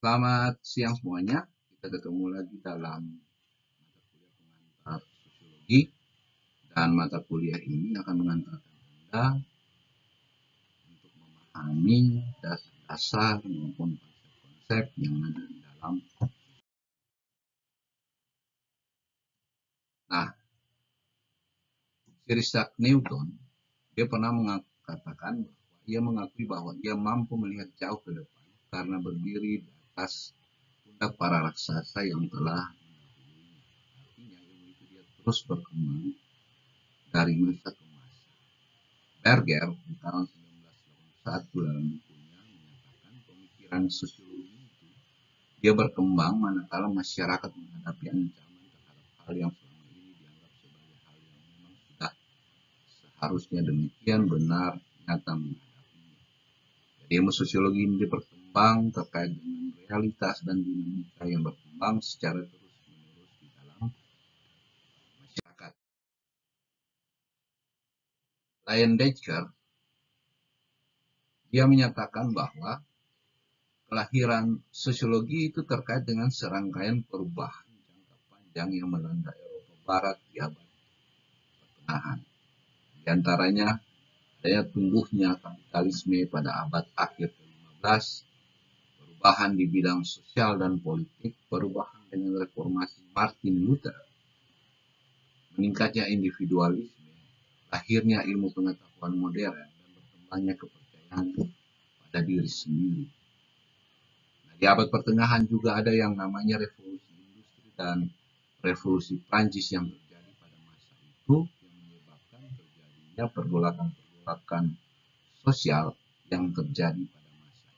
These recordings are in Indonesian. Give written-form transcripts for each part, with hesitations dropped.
Selamat siang semuanya. Kita ketemu lagi dalam mata kuliah pengantar sosiologi, dan mata kuliah ini akan mengantarkan Anda untuk memahami dasar-dasar maupun konsep-konsep yang ada di dalam. Nah, Sir Isaac Newton, dia pernah mengatakan bahwa ia mengakui bahwa ia mampu melihat jauh ke depan karena berdiri di atas pundak para raksasa yang telah mendahulunya. Artinya ilmu itu dia terus berkembang dari masa ke masa. Berger di tahun 1981 dalam bukunya menyatakan pemikiran sosiologi itu dia berkembang manakala masyarakat menghadapi ancaman terhadap hal yang selama ini dianggap sebagai hal yang memang sudah seharusnya demikian benar nyata menghadapinya. Jadi ilmu sosiologi ini berkembang terkait dengan realitas dan dinamika yang berkembang secara terus-menerus di dalam masyarakat. Leyendecker dia menyatakan bahwa kelahiran sosiologi itu terkait dengan serangkaian perubahan jangka panjang yang melanda Eropa Barat di abad pertengahan. Di antaranya adanya tumbuhnya kapitalisme pada abad akhir ke-15, perubahan di bidang sosial dan politik, perubahan dengan reformasi Martin Luther, meningkatnya individualisme, lahirnya ilmu pengetahuan modern, dan berkembangnya kepercayaan pada diri sendiri. Di abad pertengahan juga ada yang namanya revolusi industri dan revolusi Prancis yang terjadi pada masa itu, yang menyebabkan terjadinya pergolakan-pergolakan sosial yang terjadi pada masa itu.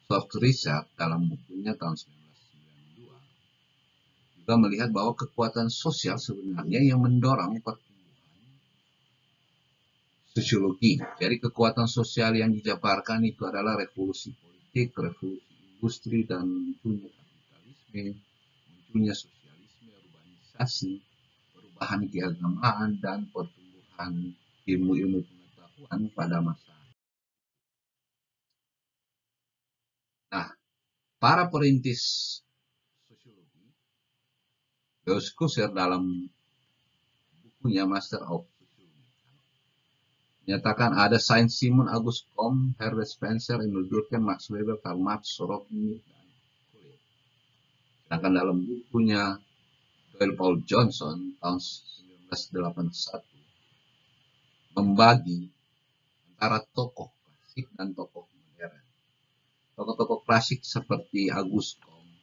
George Richard dalam bukunya tahun 1992 juga melihat bahwa kekuatan sosial sebenarnya yang mendorong pertumbuhan sosiologi. Jadi kekuatan sosial yang dijabarkan itu adalah revolusi politik, revolusi industri, dan munculnya kapitalisme, munculnya sosialisme, urbanisasi, perubahan keagamaan, dan pertumbuhan ilmu-ilmu pengetahuan pada masa. Nah, para perintis sosiologi, Althusser dalam bukunya Master of Sociology menyatakan ada Saint-Simon, Auguste Comte, Herbert Spencer, Emile Durkheim, Max Weber, Karl Marx, Sorokin, dan Coolidge. Sedangkan dalam bukunya Doyle Paul Johnson tahun 1981 membagi antara tokoh klasik dan tokoh modern. Tokoh-tokoh klasik seperti Auguste Comte,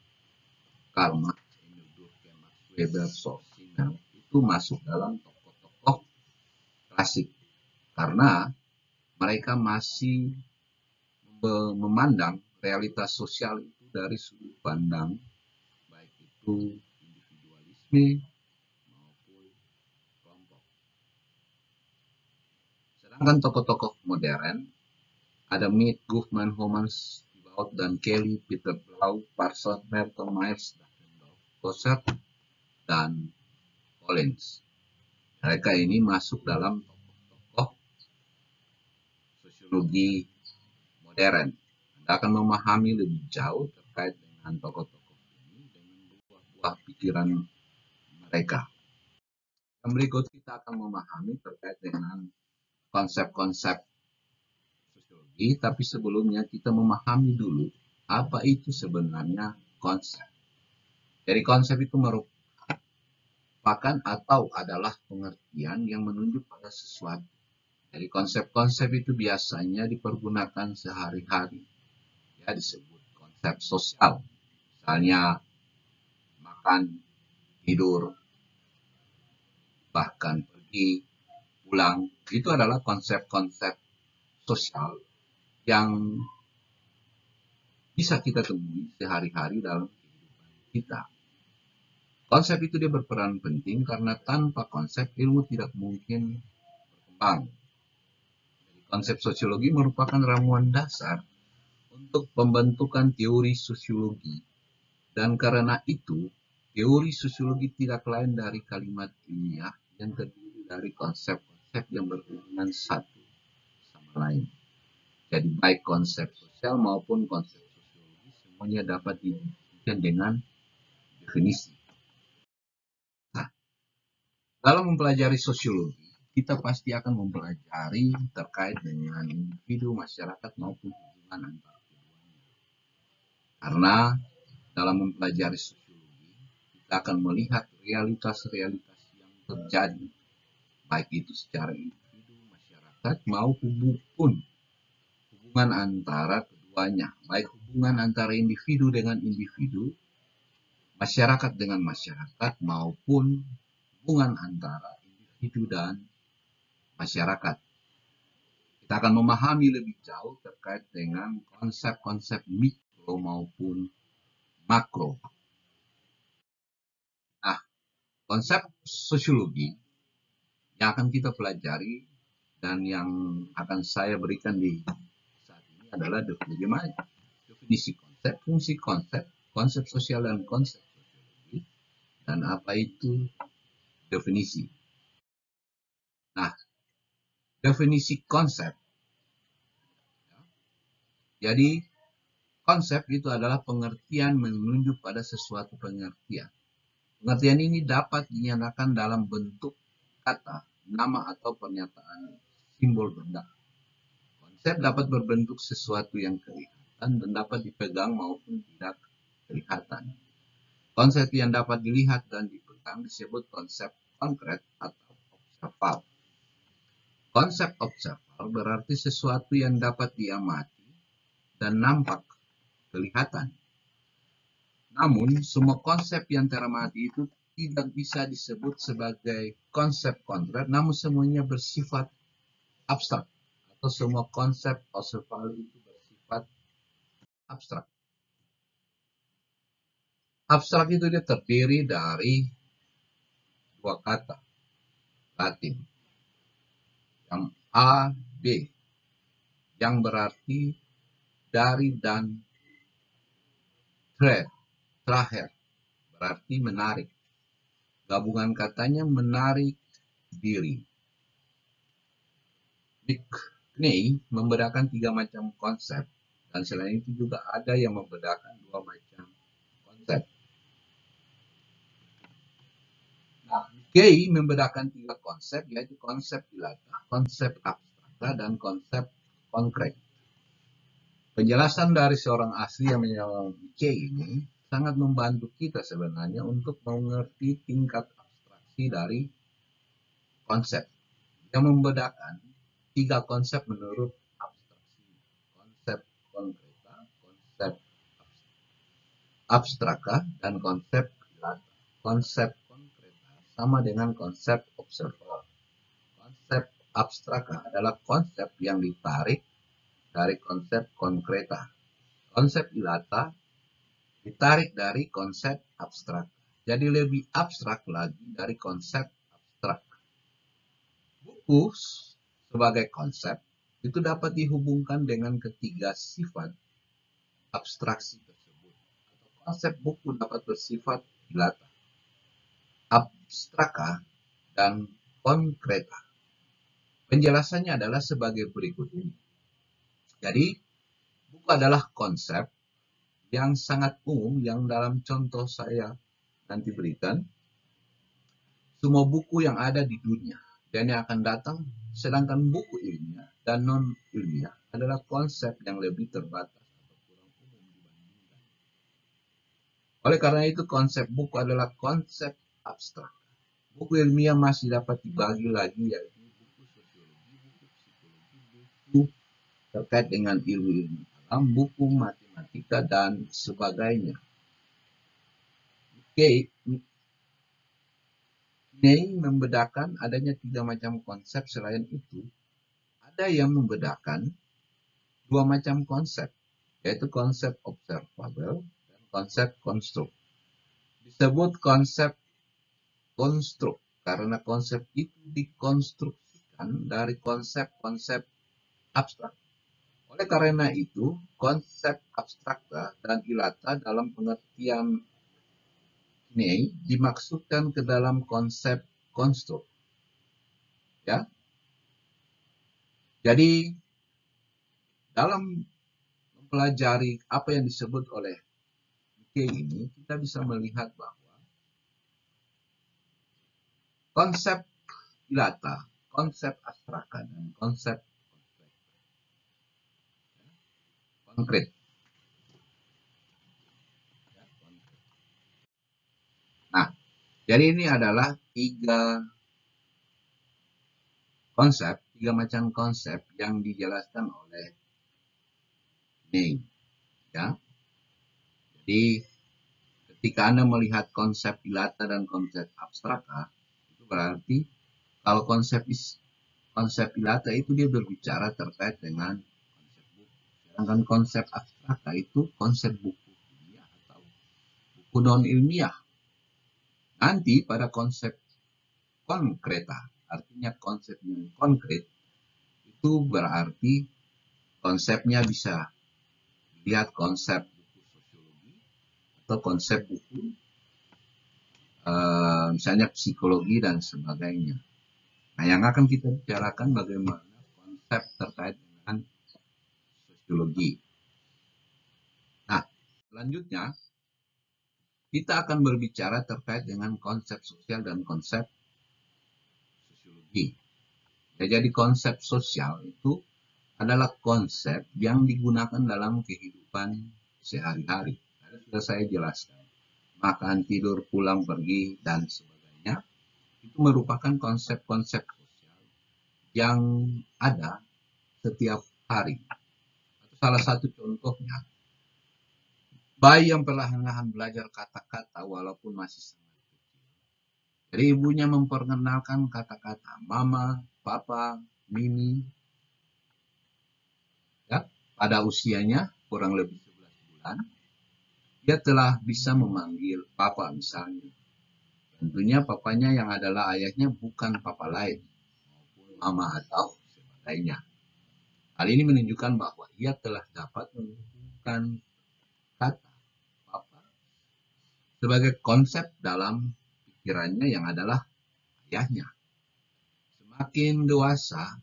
Karl Marx, Emile Durkheim, Max Weber, Sorokin itu masuk dalam tokoh-tokoh klasik karena mereka masih memandang realitas sosial itu dari sudut pandang baik itu individualisme maupun kelompok. Sedangkan tokoh-tokoh modern ada Mead, Goffman, Homans, Thibaut, dan Kelly, Peter Blau, Parsons, Merton, Myers, Gossard, dan Collins. Mereka ini masuk dalam tokoh-tokoh sosiologi modern. Anda akan memahami lebih jauh terkait dengan tokoh-tokoh ini dengan buah-buah pikiran mereka. Yang berikut kita akan memahami terkait dengan konsep-konsep sosiologi, tapi sebelumnya kita memahami dulu apa itu sebenarnya konsep. Jadi konsep itu merupakan atau adalah pengertian yang menunjuk pada sesuatu. Jadi konsep-konsep itu biasanya dipergunakan sehari-hari. Ya, disebut konsep sosial. Misalnya makan, tidur, bahkan pergi, pulang. Itu adalah konsep-konsep sosial yang bisa kita temui sehari-hari dalam kehidupan kita. Konsep itu dia berperan penting karena tanpa konsep ilmu tidak mungkin berkembang. Jadi, konsep sosiologi merupakan ramuan dasar untuk pembentukan teori sosiologi. Dan karena itu, teori sosiologi tidak lain dari kalimat ilmiah yang terdiri dari konsep-konsep yang berhubungan satu sama lain. Jadi baik konsep sosial maupun konsep sosiologi semuanya dapat didefinisikan dengan definisi. Nah, dalam mempelajari sosiologi, kita pasti akan mempelajari terkait dengan individu, masyarakat, maupun hubungan antar keduanya. Karena dalam mempelajari sosiologi, kita akan melihat realitas-realitas yang terjadi, baik itu secara individu, masyarakat, maupun hubungan antara keduanya, baik hubungan antara individu dengan individu, masyarakat dengan masyarakat, maupun hubungan antara individu dan masyarakat. Kita akan memahami lebih jauh terkait dengan konsep-konsep mikro maupun makro. Nah, konsep sosiologi yang akan kita pelajari dan yang akan saya berikan di saat ini adalah definisi konsep, fungsi konsep, konsep sosial dan konsep sosiologi, dan apa itu definisi. Nah, definisi konsep. Jadi, konsep itu adalah pengertian menunjuk pada sesuatu pengertian. Pengertian ini dapat dinyatakan dalam bentuk kata, nama, atau pernyataan simbol benda. Konsep dapat berbentuk sesuatu yang kelihatan dan dapat dipegang maupun tidak kelihatan. Konsep yang dapat dilihat dan dipegang disebut konsep konkret atau observal. Konsep observal berarti sesuatu yang dapat diamati dan nampak kelihatan. Namun, semua konsep yang teramati itu tidak bisa disebut sebagai konsep konkret, namun semuanya bersifat abstrak. Atau semua konsep observal itu bersifat abstrak. Abstrak itu dia terdiri dari dua kata Latin, yang A, B, yang berarti dari dan terakhir, berarti menarik. Gabungan katanya menarik diri. McNay membedakan 3 macam konsep, dan selain itu juga ada yang membedakan 2 macam konsep. Nah, McKay membedakan 3 konsep, yaitu konsep ilata, konsep abstrakta, dan konsep konkret. Penjelasan dari seorang ahli yang menyebut McKay ini sangat membantu kita sebenarnya untuk mengerti tingkat abstraksi dari konsep. Yang membedakan 3 konsep menurut abstraksi. Konsep konkreta, konsep abstraka, dan konsep ilata. Konsep konkreta sama dengan konsep observal. Konsep abstraka adalah konsep yang ditarik dari konsep konkreta. Konsep ilata ditarik dari konsep abstrak. Jadi lebih abstrak lagi dari konsep abstrak. Buku sebagai konsep itu dapat dihubungkan dengan ketiga sifat abstraksi tersebut. Konsep buku dapat bersifat ilata, abstraka, dan konkreta. Penjelasannya adalah sebagai berikut ini. Jadi, buku adalah konsep yang sangat umum yang dalam contoh saya nanti berikan. Semua buku yang ada di dunia dan yang akan datang, sedangkan buku ilmiah dan non-ilmiah adalah konsep yang lebih terbatas atau kurang umum dibandingkan. Oleh karena itu, konsep buku adalah konsep abstrak. Buku ilmiah masih dapat dibagi lagi, yaitu buku sosiologi, buku psikologi, buku terkait dengan ilmu alam, buku matematika, dan sebagainya. Ini membedakan adanya 3 macam konsep. Selain itu, ada yang membedakan 2 macam konsep, yaitu konsep observable dan konsep konstruk. Disebut konsep konstruk karena konsep itu dikonstruksikan dari konsep-konsep abstrak. Oleh karena itu, konsep abstrakta dan ilata dalam pengertian ini dimaksudkan ke dalam konsep konstruk. Ya. Jadi, dalam mempelajari apa yang disebut oleh ini kita bisa melihat bahwa konsep Ilata, konsep Astraka, dan konsep konkret. Nah, jadi ini adalah tiga macam konsep yang dijelaskan oleh Ney. Ya. Jadi ketika Anda melihat konsep Ilata dan konsep Abstraka, itu berarti kalau konsep Ilata itu dia berbicara terkait dengan konsep buku. Sedangkan konsep Abstraka itu konsep buku ilmiah atau buku non ilmiah. Nanti pada konsep konkreta, artinya konsep yang konkret, itu berarti konsepnya bisa dilihat konsep buku sosiologi atau konsep buku misalnya psikologi dan sebagainya. Nah, yang akan kita bicarakan bagaimana konsep terkait dengan sosiologi. Nah, selanjutnya kita akan berbicara terkait dengan konsep sosial dan konsep sosiologi. Ya, jadi konsep sosial itu adalah konsep yang digunakan dalam kehidupan sehari-hari. Tadi sudah saya jelaskan. Makan, tidur, pulang, pergi, dan sebagainya. Itu merupakan konsep-konsep sosial yang ada setiap hari. Salah satu contohnya, bayi yang perlahan-lahan belajar kata-kata walaupun masih sangat kecil. Jadi ibunya memperkenalkan kata-kata mama, papa, mimi, ya, pada usianya kurang lebih 11 bulan, dia telah bisa memanggil papa misalnya. Tentunya papanya yang adalah ayahnya bukan papa lain, maupun mama atau sebagainya. Hal ini menunjukkan bahwa ia telah dapat menghubungkan kata papa sebagai konsep dalam pikirannya yang adalah ayahnya. Semakin dewasa,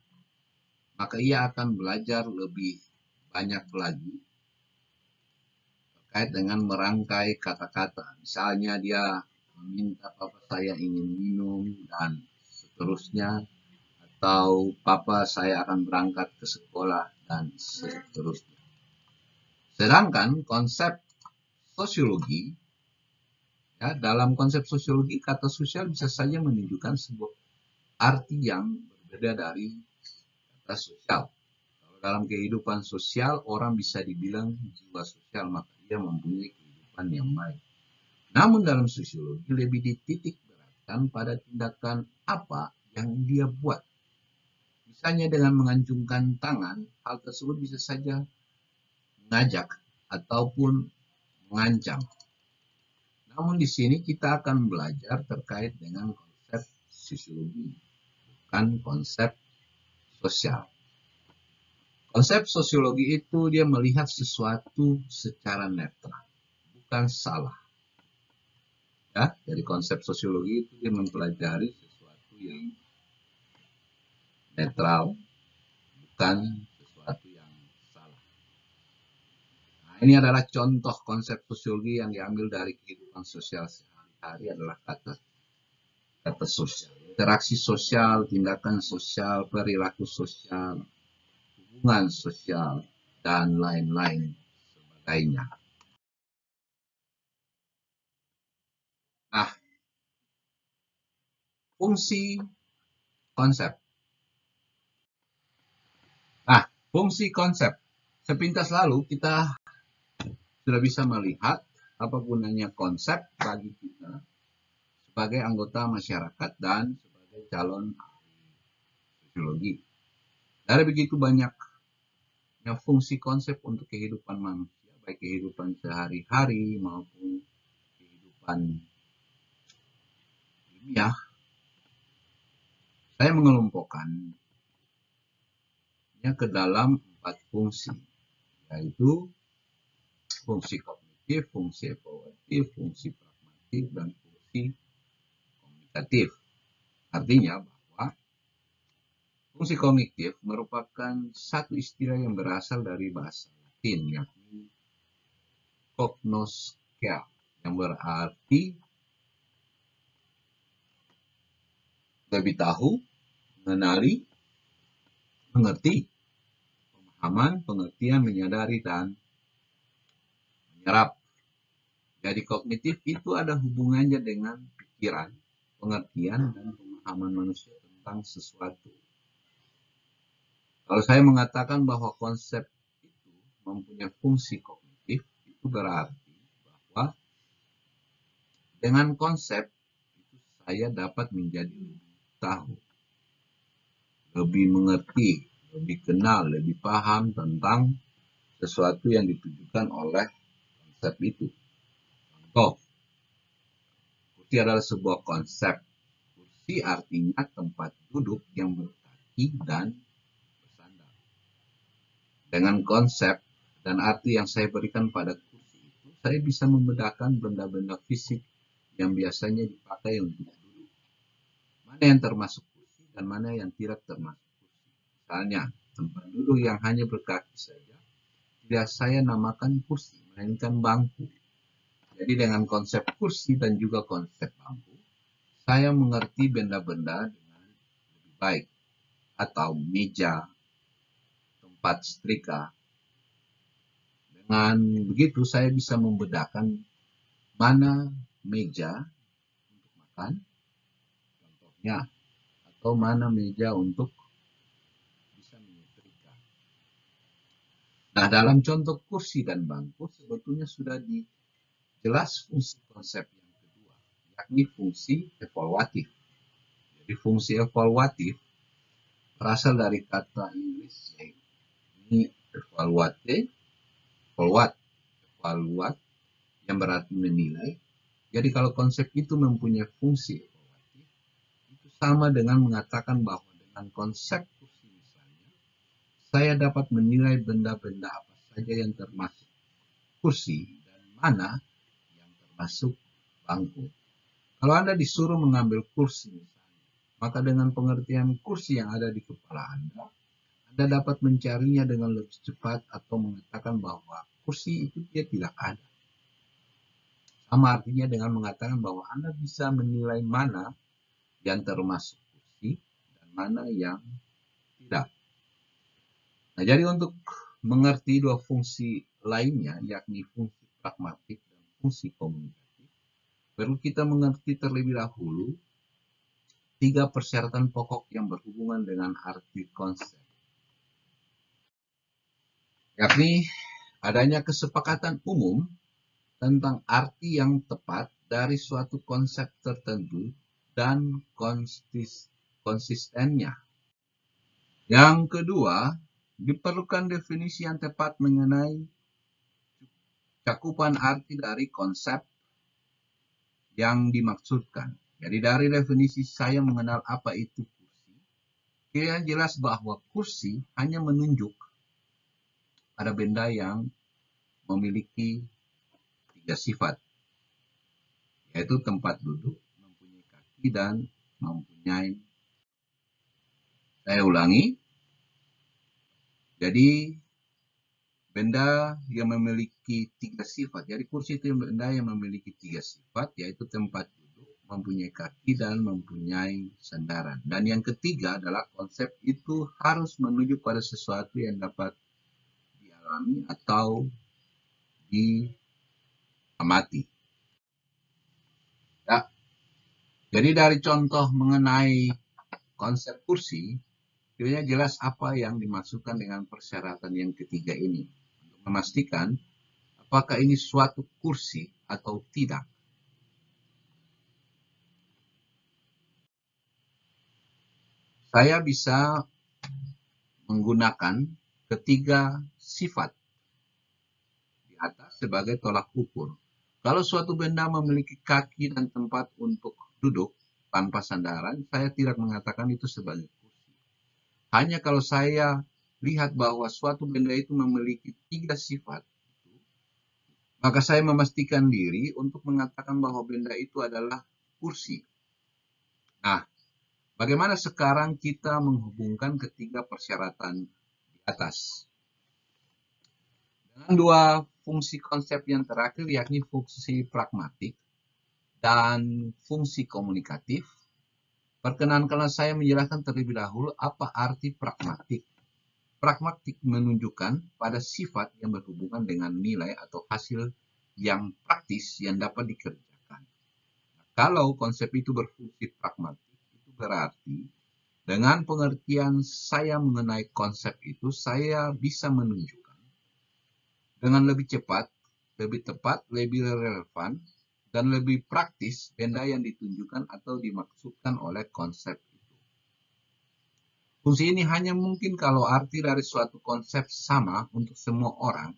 maka ia akan belajar lebih banyak lagi terkait dengan merangkai kata-kata. Misalnya dia meminta papa saya ingin minum dan seterusnya, atau papa saya akan berangkat ke sekolah dan seterusnya. Sedangkan konsep sosiologi, ya, dalam konsep sosiologi kata sosial bisa saja menunjukkan sebuah arti yang berbeda dari kata sosial. Kalau dalam kehidupan sosial orang bisa dibilang jiwa sosial, maka dia mempunyai kehidupan yang baik. Namun dalam sosiologi lebih dititik beratkan pada tindakan apa yang dia buat. Misalnya dengan mengacungkan tangan, hal tersebut bisa saja mengajak ataupun mengancam. Namun di sini kita akan belajar terkait dengan konsep sosiologi, bukan konsep sosial. Konsep sosiologi itu dia melihat sesuatu secara netral, bukan salah. Ya, dari konsep sosiologi itu dia mempelajari sesuatu yang netral, bukan sesuatu yang salah. Nah, ini adalah contoh konsep sosiologi yang diambil dari kehidupan sosial sehari-hari adalah kata sosial. Interaksi sosial, tindakan sosial, perilaku sosial, hubungan sosial, dan lain-lain sebagainya. Nah, fungsi konsep. Nah, fungsi konsep. Sepintas lalu kita sudah bisa melihat apa gunanya konsep bagi kita sebagai anggota masyarakat dan sebagai calon sosiologi. Dari begitu banyaknya fungsi konsep untuk kehidupan manusia, baik kehidupan sehari-hari maupun kehidupan ilmiah, saya mengelompokkannya ke dalam 4 fungsi, yaitu fungsi kognitif, fungsi evaluatif, fungsi pragmatik, dan fungsi komunikatif. Artinya bahwa fungsi kognitif merupakan satu istilah yang berasal dari bahasa Latin, yakni cognos, care, yang berarti lebih tahu, mengenali, mengerti, pemahaman, pengertian, menyadari, dan menyerap. Jadi kognitif itu ada hubungannya dengan pikiran, pengertian, dan pemahaman manusia tentang sesuatu. Kalau saya mengatakan bahwa konsep itu mempunyai fungsi kognitif, itu berarti bahwa dengan konsep itu saya dapat menjadi lebih tahu, lebih mengerti, lebih kenal, lebih paham tentang sesuatu yang ditujukan oleh konsep itu. Contoh, kursi adalah sebuah konsep. Kursi artinya tempat duduk yang berkaki dan bersandar. Dengan konsep dan arti yang saya berikan pada kursi itu, saya bisa membedakan benda-benda fisik yang biasanya dipakai untuk duduk. Mana yang termasuk kursi dan mana yang tidak termasuk kursi. Misalnya, tempat duduk yang hanya berkaki saja, tidak saya namakan kursi, melainkan bangku. Jadi dengan konsep kursi dan juga konsep bangku, saya mengerti benda-benda dengan lebih baik. Atau meja, tempat setrika. Dengan begitu saya bisa membedakan mana meja untuk makan, contohnya, atau mana meja untuk bisa menyetrika. Nah, dalam contoh kursi dan bangku sebetulnya sudah jelas fungsi konsep yang kedua, yakni fungsi evaluatif. Jadi fungsi evaluatif berasal dari kata Inggris yaitu evaluate, evaluat yang berarti menilai. Jadi kalau konsep itu mempunyai fungsi evaluatif, itu sama dengan mengatakan bahwa dengan konsep kursi misalnya, saya dapat menilai benda-benda apa saja yang termasuk kursi dan mana yang termasuk bangku. Kalau Anda disuruh mengambil kursi misalnya, maka dengan pengertian kursi yang ada di kepala Anda dapat mencarinya dengan lebih cepat atau mengatakan bahwa kursi itu dia tidak ada. Sama artinya dengan mengatakan bahwa Anda bisa menilai mana yang termasuk kursi dan mana yang tidak. Nah, jadi untuk mengerti dua fungsi lainnya, yakni fungsi pragmatik dan fungsi komunikatif, perlu kita mengerti terlebih dahulu 3 persyaratan pokok yang berhubungan dengan arti konsep. Yakni adanya kesepakatan umum tentang arti yang tepat dari suatu konsep tertentu dan konsistennya. Yang kedua, diperlukan definisi yang tepat mengenai cakupan arti dari konsep yang dimaksudkan. Jadi dari definisi saya mengenal apa itu kursi, kira jelas bahwa kursi hanya menunjuk pada benda yang memiliki 3 sifat, yaitu tempat duduk, mempunyai kaki, dan mempunyai. Saya ulangi. Jadi benda yang memiliki 3 sifat. Jadi kursi itu benda yang memiliki 3 sifat, yaitu tempat duduk, mempunyai kaki, dan mempunyai sandaran. Dan yang ketiga adalah konsep itu harus menuju pada sesuatu yang dapat dialami atau diamati. Ya. Jadi dari contoh mengenai konsep kursi, kiranya jelas apa yang dimaksudkan dengan persyaratan yang ketiga ini. Untuk memastikan apakah ini suatu kursi atau tidak. Saya bisa menggunakan ketiga sifat di atas sebagai tolak ukur. Kalau suatu benda memiliki kaki dan tempat untuk duduk tanpa sandaran, saya tidak mengatakan itu sebagai kursi. Hanya kalau saya lihat bahwa suatu benda itu memiliki 3 sifat, maka saya memastikan diri untuk mengatakan bahwa benda itu adalah kursi. Nah, bagaimana sekarang kita menghubungkan ketiga persyaratan di atas? Dengan dua fungsi konsep yang terakhir, yakni fungsi pragmatik dan fungsi komunikatif. Perkenankanlah saya menjelaskan terlebih dahulu apa arti pragmatik. Pragmatik menunjukkan pada sifat yang berhubungan dengan nilai atau hasil yang praktis yang dapat dikerjakan. Kalau konsep itu berfungsi pragmatik, itu berarti dengan pengertian saya mengenai konsep itu, saya bisa menunjukkan dengan lebih cepat, lebih tepat, lebih relevan, dan lebih praktis benda yang ditunjukkan atau dimaksudkan oleh konsep itu. Fungsi ini hanya mungkin kalau arti dari suatu konsep sama untuk semua orang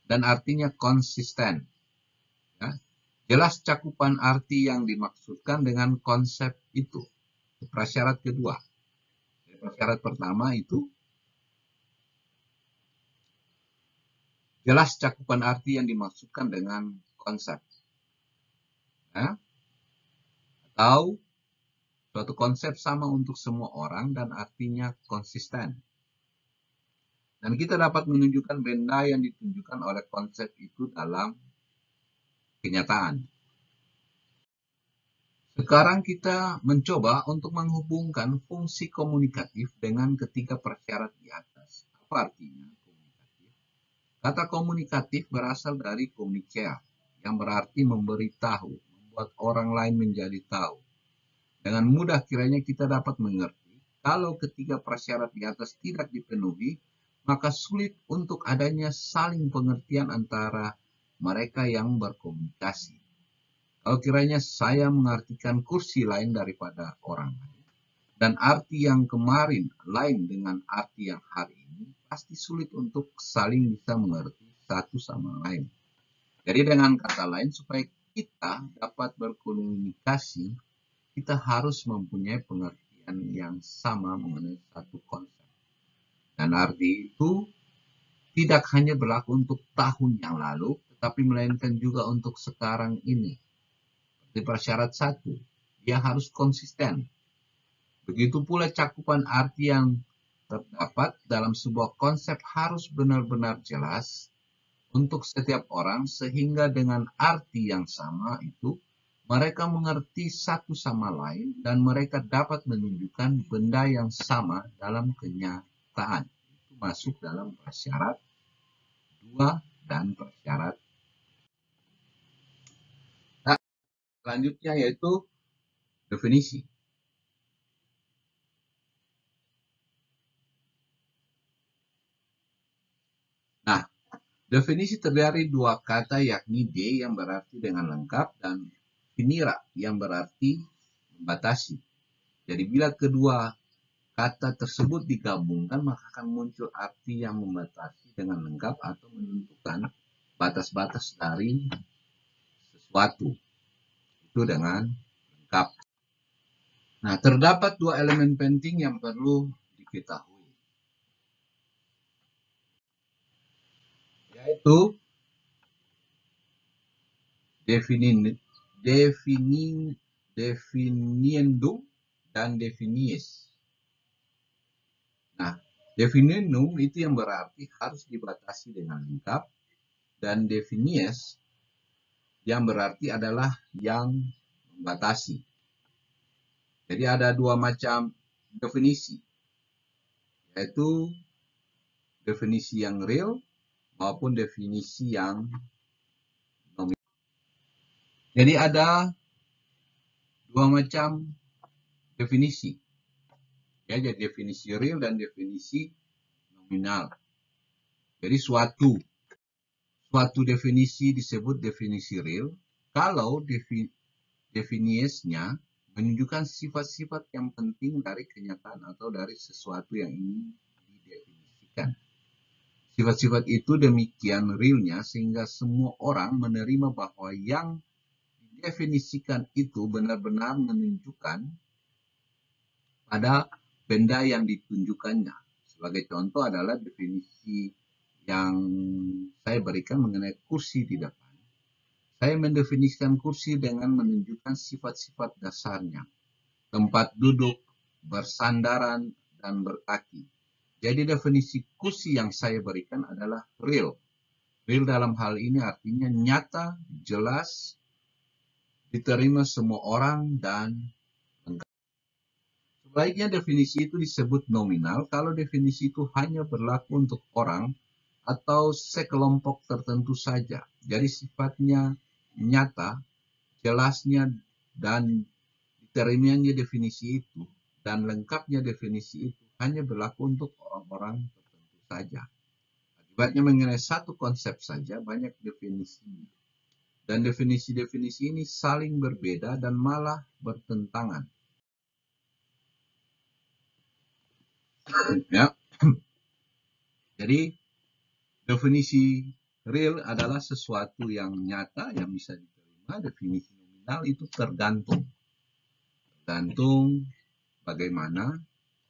dan artinya konsisten. Ya. Jelas cakupan arti yang dimaksudkan dengan konsep itu. Prasyarat kedua. Prasyarat pertama itu jelas cakupan arti yang dimaksudkan dengan konsep. Ya. Atau suatu konsep sama untuk semua orang dan artinya konsisten. Dan kita dapat menunjukkan benda yang ditunjukkan oleh konsep itu dalam kenyataan. Sekarang kita mencoba untuk menghubungkan fungsi komunikatif dengan ketiga persyarat di atas. Apa artinya komunikatif? Kata komunikatif berasal dari communicare, yang berarti memberitahu, membuat orang lain menjadi tahu. Dengan mudah kiranya kita dapat mengerti, kalau ketiga persyarat di atas tidak dipenuhi, maka sulit untuk adanya saling pengertian antara mereka yang berkomunikasi. Kalau kiranya saya mengartikan kursi lain daripada orang lain, dan arti yang kemarin lain dengan arti yang hari ini, pasti sulit untuk saling bisa mengerti satu sama lain. Jadi dengan kata lain, supaya kita dapat berkomunikasi, kita harus mempunyai pengertian yang sama mengenai satu konsep. Dan arti itu tidak hanya berlaku untuk tahun yang lalu, tetapi melainkan juga untuk sekarang ini. Di persyarat 1, dia harus konsisten. Begitu pula cakupan arti yang terdapat dalam sebuah konsep harus benar-benar jelas untuk setiap orang, sehingga dengan arti yang sama itu mereka mengerti satu sama lain dan mereka dapat menunjukkan benda yang sama dalam kenyataan. Itu masuk dalam persyarat 2 dan persyarat. Nah, selanjutnya yaitu definisi. Nah, definisi terdiri dua kata, yakni de yang berarti dengan lengkap dan finira yang berarti membatasi. Jadi bila kedua kata tersebut digabungkan, maka akan muncul arti yang membatasi dengan lengkap atau menentukan batas-batas dari sesuatu. Itu dengan lengkap. Nah, terdapat dua elemen penting yang perlu diketahui, yaitu definiendum dan definies. Nah, definiendum itu yang berarti harus dibatasi dengan lengkap, dan definies yang berarti adalah yang membatasi. Jadi ada dua macam definisi, yaitu definisi yang real maupun definisi yang nominal. Jadi ada dua macam definisi, ya, jadi definisi real dan definisi nominal. Jadi suatu definisi disebut definisi real kalau definisinya menunjukkan sifat-sifat yang penting dari kenyataan atau dari sesuatu yang ingin didefinisikan. Sifat-sifat itu demikian realnya sehingga semua orang menerima bahwa yang didefinisikan itu benar-benar menunjukkan pada benda yang ditunjukkannya. Sebagai contoh adalah definisi yang saya berikan mengenai kursi di depan. Saya mendefinisikan kursi dengan menunjukkan sifat-sifat dasarnya. Tempat duduk, bersandaran, dan berkaki. Jadi definisi kursi yang saya berikan adalah real. Real dalam hal ini artinya nyata, jelas, diterima semua orang, dan lengkap. Sebaliknya definisi itu disebut nominal kalau definisi itu hanya berlaku untuk orang atau sekelompok tertentu saja. Jadi sifatnya nyata, jelasnya, dan diterimanya definisi itu, dan lengkapnya definisi itu hanya berlaku untuk orang-orang tertentu saja. Akibatnya mengenai satu konsep saja banyak definisinya. Dan definisi-definisi ini saling berbeda dan malah bertentangan. Ya. Jadi definisi real adalah sesuatu yang nyata yang bisa diterima. Definisi nominal itu tergantung bagaimana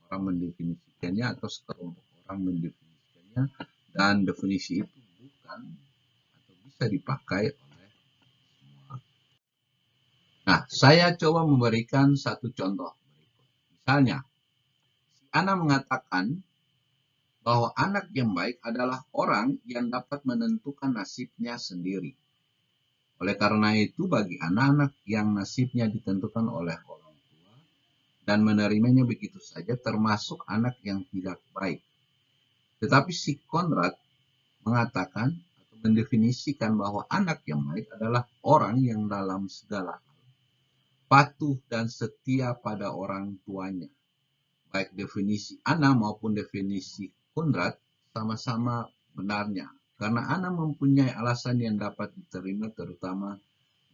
orang mendefinisikannya atau sekelompok orang mendefinisikannya, dan definisi itu bukan atau bisa dipakai oleh semua. Nah, saya coba memberikan satu contoh berikut. Misalnya, si Ana mengatakan bahwa anak yang baik adalah orang yang dapat menentukan nasibnya sendiri. Oleh karena itu, bagi anak-anak yang nasibnya ditentukan oleh orang tua dan menerimanya begitu saja, termasuk anak yang tidak baik. Tetapi si Konrad mengatakan atau mendefinisikan bahwa anak yang baik adalah orang yang dalam segala hal patuh dan setia pada orang tuanya. Baik definisi Ana maupun definisi Konrad sama-sama benarnya, karena Ana mempunyai alasan yang dapat diterima, terutama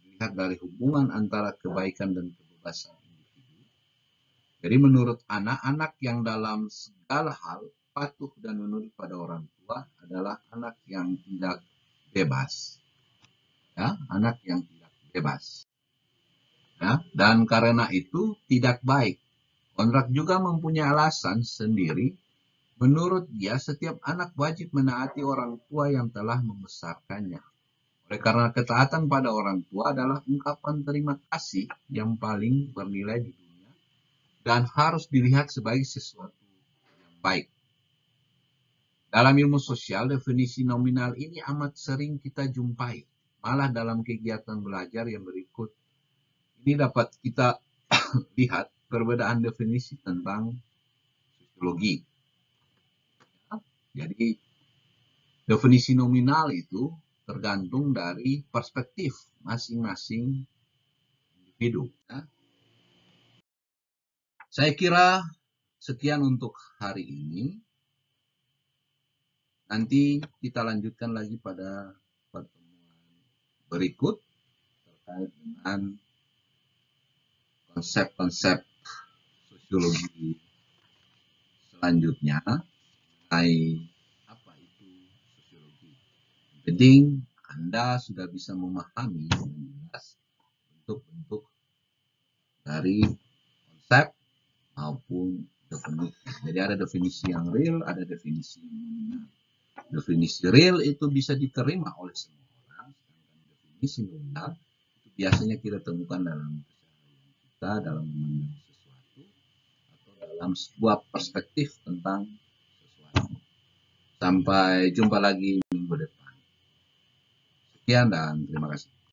dilihat dari hubungan antara kebaikan dan kebebasan individu. Jadi menurut Ana, anak yang dalam segala hal patuh dan menurut pada orang tua adalah anak yang tidak bebas. Ya, anak yang tidak bebas. Ya, dan karena itu tidak baik. Konrad juga mempunyai alasan sendiri. Menurut dia, setiap anak wajib menaati orang tua yang telah membesarkannya. Oleh karena ketaatan pada orang tua adalah ungkapan terima kasih yang paling bernilai di dunia dan harus dilihat sebagai sesuatu yang baik. Dalam ilmu sosial, definisi nominal ini amat sering kita jumpai. Malah dalam kegiatan belajar yang berikut ini dapat kita lihat perbedaan definisi tentang sosiologi. Jadi definisi nominal itu tergantung dari perspektif masing-masing individu. Saya kira sekian untuk hari ini. Nanti kita lanjutkan lagi pada pertemuan berikut terkait dengan konsep-konsep sosiologi selanjutnya mengenai apa itu sosiologi. Penting Anda sudah bisa memahami dengan jelas bentuk-bentuk dari konsep maupun definisi. Jadi ada definisi yang real, ada definisi yang nominal. Definisi real itu bisa diterima oleh semua orang, sedangkan definisi nominal itu biasanya kita temukan dalam keseharian kita, dalam memandang sesuatu, atau dalam sebuah perspektif tentang sesuatu. Sampai jumpa lagi minggu depan. Sekian dan terima kasih.